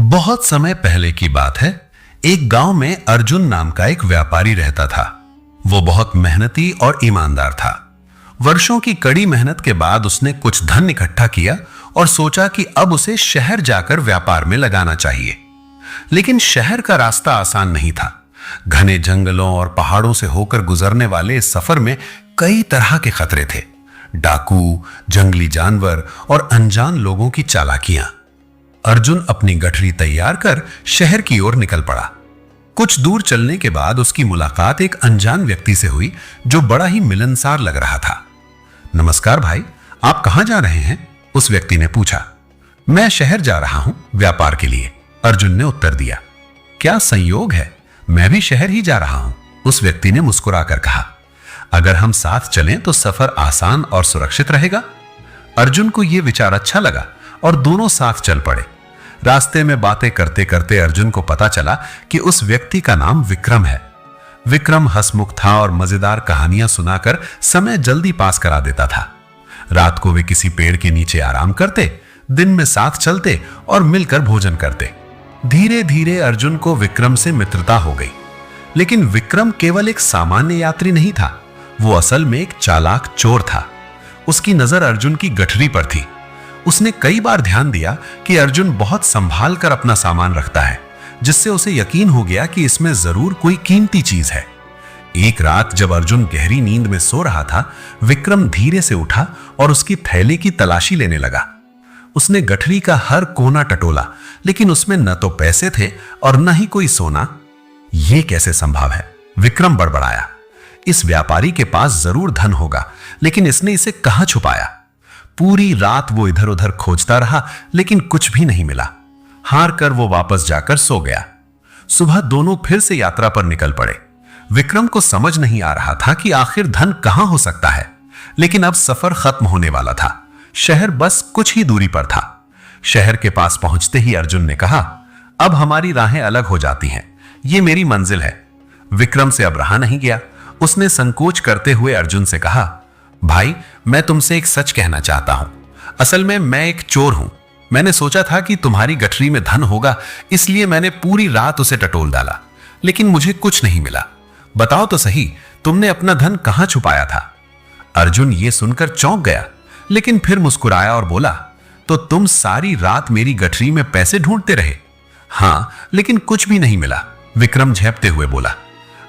बहुत समय पहले की बात है। एक गांव में अर्जुन नाम का एक व्यापारी रहता था। वो बहुत मेहनती और ईमानदार था। वर्षों की कड़ी मेहनत के बाद उसने कुछ धन इकट्ठा किया और सोचा कि अब उसे शहर जाकर व्यापार में लगाना चाहिए। लेकिन शहर का रास्ता आसान नहीं था। घने जंगलों और पहाड़ों से होकर गुजरने वाले इस सफर में कई तरह के खतरे थे। डाकू, जंगली जानवर और अनजान लोगों की चालाकियां। अर्जुन अपनी गठरी तैयार कर शहर की ओर निकल पड़ा। कुछ दूर चलने के बाद उसकी मुलाकात एक अनजान व्यक्ति से हुई जो बड़ा ही मिलनसार लग रहा था। नमस्कार भाई, आप कहां जा रहे हैं? उस व्यक्ति ने पूछा। मैं शहर जा रहा हूं व्यापार के लिए, अर्जुन ने उत्तर दिया। क्या संयोग है, मैं भी शहर ही जा रहा हूं, उस व्यक्ति ने मुस्कुराकर कहा। अगर हम साथ चलें तो सफर आसान और सुरक्षित रहेगा। अर्जुन को यह विचार अच्छा लगा और दोनों साथ चल पड़े। रास्ते में बातें करते करते अर्जुन को पता चला कि उस व्यक्ति का नाम विक्रम है। विक्रम हंसमुख था और मजेदार कहानियां सुनाकर समय जल्दी पास करा देता था। रात को वे किसी पेड़ के नीचे आराम करते, दिन में साथ चलते और मिलकर भोजन करते। धीरे धीरे अर्जुन को विक्रम से मित्रता हो गई। लेकिन विक्रम केवल एक सामान्य यात्री नहीं था, वो असल में एक चालाक चोर था। उसकी नजर अर्जुन की गठरी पर थी। उसने कई बार ध्यान दिया कि अर्जुन बहुत संभाल कर अपना सामान रखता है, जिससे उसे यकीन हो गया कि इसमें जरूर कोई कीमती चीज है। एक रात जब अर्जुन गहरी नींद में सो रहा था, विक्रम धीरे से उठा और उसकी थैली की तलाशी लेने लगा। उसने गठरी का हर कोना टटोला, लेकिन उसमें न तो पैसे थे और न ही कोई सोना। यह कैसे संभव है? विक्रम बड़बड़ाया। इस व्यापारी के पास जरूर धन होगा, लेकिन इसने इसे कहां छुपाया? पूरी रात वो इधर उधर खोजता रहा, लेकिन कुछ भी नहीं मिला। हार कर वो वापस जाकर सो गया। सुबह दोनों फिर से यात्रा पर निकल पड़े। विक्रम को समझ नहीं आ रहा था कि आखिर धन कहां हो सकता है, लेकिन अब सफर खत्म होने वाला था। शहर बस कुछ ही दूरी पर था। शहर के पास पहुंचते ही अर्जुन ने कहा, अब हमारी राहें अलग हो जाती हैं, ये मेरी मंजिल है। विक्रम से अब रहा नहीं गया। उसने संकोच करते हुए अर्जुन से कहा, भाई, मैं तुमसे एक सच कहना चाहता हूं। असल में मैं एक चोर हूं। मैंने सोचा था कि तुम्हारी गठरी में धन होगा, इसलिए मैंने पूरी रात उसे टटोल डाला, लेकिन मुझे कुछ नहीं मिला। बताओ तो सही, तुमने अपना धन कहां छुपाया था? अर्जुन ये सुनकर चौंक गया, लेकिन फिर मुस्कुराया और बोला, तो तुम सारी रात मेरी गठरी में पैसे ढूंढते रहे? हां, लेकिन कुछ भी नहीं मिला, विक्रम झेपते हुए बोला।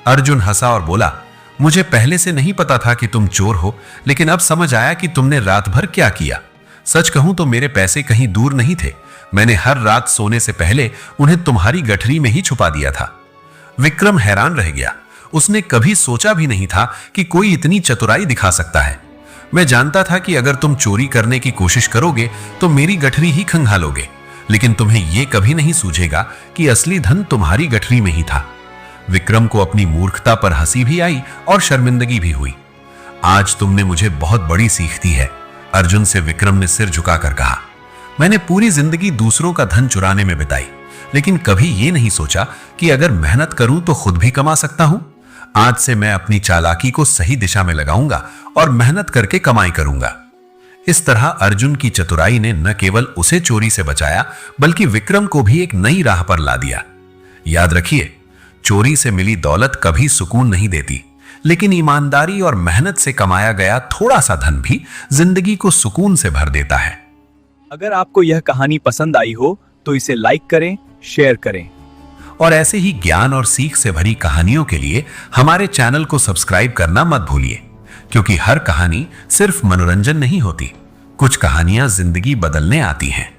अर्जुन हंसा और बोला, मुझे पहले से नहीं पता था कि तुम चोर हो, लेकिन अब समझ आया कि तुमने रात भर क्या किया। सच कहूं तो मेरे पैसे कहीं दूर नहीं थे। मैंने हर रात सोने से पहले उन्हें तुम्हारी गठरी में ही छुपा दिया था। विक्रम हैरान रह गया। उसने कभी सोचा भी नहीं था कि कोई इतनी चतुराई दिखा सकता है। मैं जानता था कि अगर तुम चोरी करने की कोशिश करोगे तो मेरी गठरी ही खंगालोगे, लेकिन तुम्हें यह कभी नहीं सूझेगा कि असली धन तुम्हारी गठरी में ही था। विक्रम को अपनी मूर्खता पर हंसी भी आई और शर्मिंदगी भी हुई। आज तुमने मुझे बहुत बड़ी सीख दी है, अर्जुन से विक्रम ने सिर झुकाकर कहा। मैंने पूरी जिंदगी दूसरों का धन चुराने में बिताई, लेकिन कभी ये नहीं सोचा कि अगर मेहनत करूं तो खुद भी कमा सकता हूं। आज से मैं अपनी चालाकी को सही दिशा में लगाऊंगा और मेहनत करके कमाई करूंगा। इस तरह अर्जुन की चतुराई ने न केवल उसे चोरी से बचाया, बल्कि विक्रम को भी एक नई राह पर ला दिया। याद रखिए, चोरी से मिली दौलत कभी सुकून नहीं देती, लेकिन ईमानदारी और मेहनत से कमाया गया थोड़ा सा धन भी जिंदगी को सुकून से भर देता है। अगर आपको यह कहानी पसंद आई हो तो इसे लाइक करें, शेयर करें और ऐसे ही ज्ञान और सीख से भरी कहानियों के लिए हमारे चैनल को सब्सक्राइब करना मत भूलिए, क्योंकि हर कहानी सिर्फ मनोरंजन नहीं होती, कुछ कहानियां जिंदगी बदलने आती हैं।